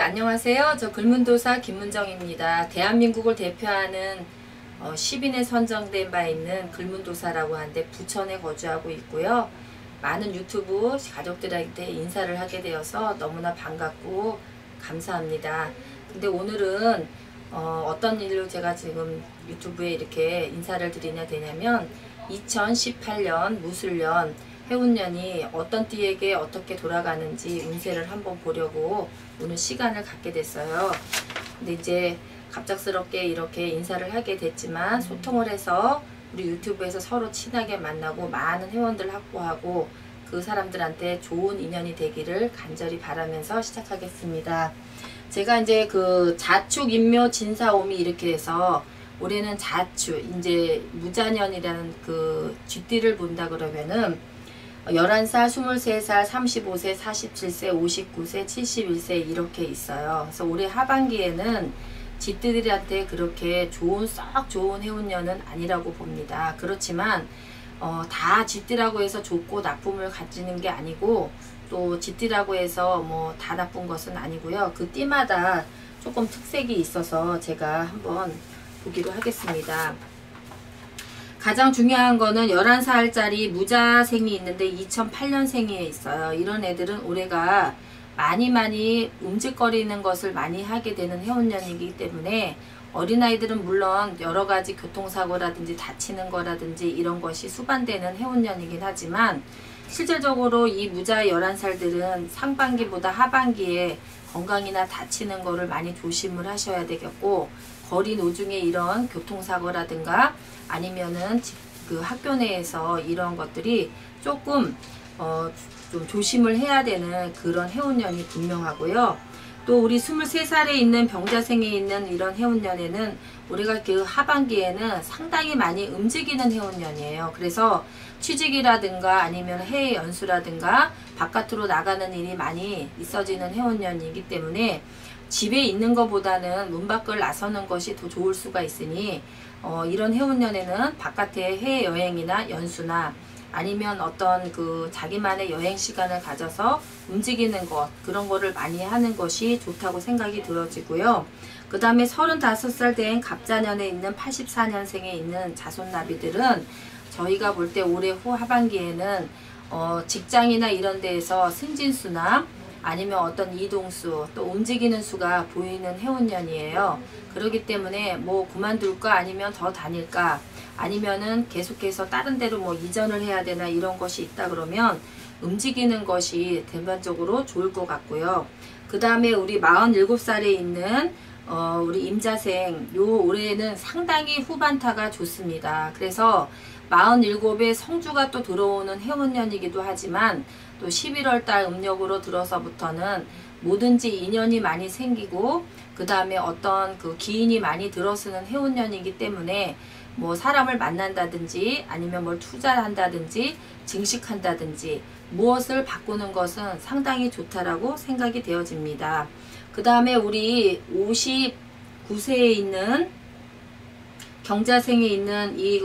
안녕하세요. 저 글문도사 김문정입니다. 대한민국을 대표하는 시민에 선정된 바 있는 글문도사라고 하는데 부천에 거주하고 있고요. 많은 유튜브 가족들한테 인사를 하게 되어서 너무나 반갑고 감사합니다. 근데 오늘은 어떤 일로 제가 지금 유튜브에 이렇게 인사를 드리냐 되냐면 2018년 무술년 해운년이 어떤 띠에게 어떻게 돌아가는지 운세를 한번 보려고 오늘 시간을 갖게 됐어요. 근데 이제 갑작스럽게 이렇게 인사를 하게 됐지만 소통을 해서 우리 유튜브에서 서로 친하게 만나고 많은 회원들 확보하고 그 사람들한테 좋은 인연이 되기를 간절히 바라면서 시작하겠습니다. 제가 이제 그 자축, 인묘, 진사오미 이렇게 해서 올해는 자축, 이제 무자년이라는 그 쥐띠를 본다 그러면은 11살, 23살, 35세, 47세, 59세, 71세 이렇게 있어요. 그래서 올해 하반기에는 쥐띠들한테 그렇게 썩 좋은 해운년은 아니라고 봅니다. 그렇지만 다 쥐띠라고 해서 좋고 나쁨을 가지는 게 아니고 또 쥐띠라고 해서 뭐 다 나쁜 것은 아니고요. 그 띠마다 조금 특색이 있어서 제가 한번 보기로 하겠습니다. 가장 중요한 거는 11살짜리 무자생이 있는데 2008년생에 있어요. 이런 애들은 올해가 많이 움직거리는 것을 많이 하게 되는 해운년이기 때문에 어린아이들은 물론 여러가지 교통사고라든지 다치는 거라든지 이런 것이 수반되는 해운년이긴 하지만 실질적으로 이 무자 11살들은 상반기보다 하반기에 건강이나 다치는 거를 많이 조심을 하셔야 되겠고, 거리 노중에 이런 교통사고라든가 아니면은 그 학교 내에서 이런 것들이 조금 좀 조심을 해야 되는 그런 해운년이 분명하고요. 또 우리 23살에 있는 병자생에 있는 이런 해운년에는 우리가 그 하반기에는 상당히 많이 움직이는 해운년이에요. 그래서 취직이라든가 아니면 해외 연수라든가 바깥으로 나가는 일이 많이 있어지는 해운년이기 때문에 집에 있는 것보다는 문 밖을 나서는 것이 더 좋을 수가 있으니 이런 해운년에는 바깥에 해외여행이나 연수나 아니면 어떤 그 자기만의 여행 시간을 가져서 움직이는 것, 그런 거를 많이 하는 것이 좋다고 생각이 들어지고요. 그 다음에 35살 된 갑자년에 있는 84년생에 있는 자손나비들은 저희가 볼 때 올해 후 하반기에는 직장이나 이런 데에서 승진수나 아니면 어떤 이동수, 또 움직이는 수가 보이는 해운년이에요. 그렇기 때문에 뭐 그만둘까 아니면 더 다닐까 아니면은 계속해서 다른 데로 뭐 이전을 해야 되나 이런 것이 있다 그러면 움직이는 것이 전반적으로 좋을 것 같고요. 그 다음에 우리 47살에 있는 우리 임자생 요 올해는 상당히 후반타가 좋습니다. 그래서 47에 성주가 또 들어오는 해운년이기도 하지만 또 11월달 음력으로 들어서부터는 뭐든지 인연이 많이 생기고 그 다음에 어떤 그 기인이 많이 들어서는 해운년이기 때문에 뭐 사람을 만난다든지 아니면 뭘 투자를 한다든지 증식한다든지 무엇을 바꾸는 것은 상당히 좋다라고 생각이 되어집니다. 그 다음에 우리 59세에 있는 경자생에 있는 이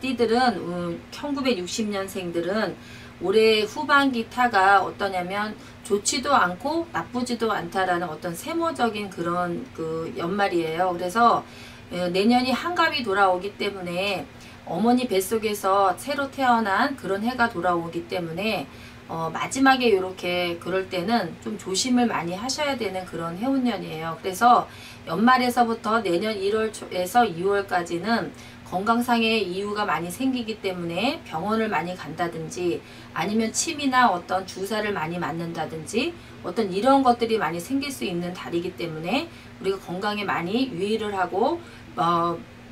띠들은 1960년생들은 올해 후반기 타가 어떠냐면 좋지도 않고 나쁘지도 않다라는 어떤 세모적인 그런 그 연말이에요. 그래서 내년이 한갑이 돌아오기 때문에 어머니 뱃속에서 새로 태어난 그런 해가 돌아오기 때문에 마지막에 이렇게 그럴 때는 좀 조심을 많이 하셔야 되는 그런 해운년이에요. 그래서 연말에서부터 내년 1월에서 2월까지는 건강상의 이유가 많이 생기기 때문에 병원을 많이 간다든지 아니면 침이나 어떤 주사를 많이 맞는다든지 어떤 이런 것들이 많이 생길 수 있는 달이기 때문에 우리가 건강에 많이 유의를 하고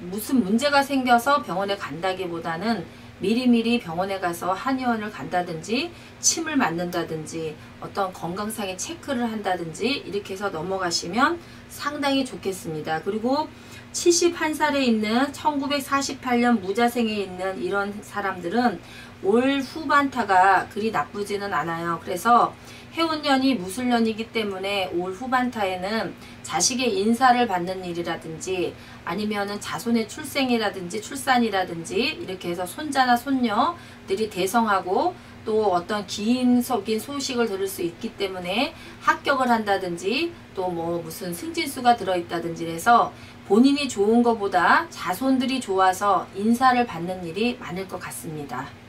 무슨 문제가 생겨서 병원에 간다기보다는 미리미리 병원에 가서 한의원을 간다든지 침을 맞는다든지 어떤 건강상의 체크를 한다든지 이렇게 해서 넘어가시면 상당히 좋겠습니다. 그리고 71살에 있는 1948년 무자생에 있는 이런 사람들은 올 후반타가 그리 나쁘지는 않아요. 그래서 해운년이 무술년이기 때문에 올 후반타에는 자식의 인사를 받는 일이라든지 아니면은 자손의 출생이라든지 출산이라든지 이렇게 해서 손자나 손녀들이 대성하고 또 어떤 기인적인 소식을 들을 수 있기 때문에 합격을 한다든지 또 뭐 무슨 승진수가 들어있다든지 해서 본인이 좋은 것보다 자손들이 좋아서 인사를 받는 일이 많을 것 같습니다.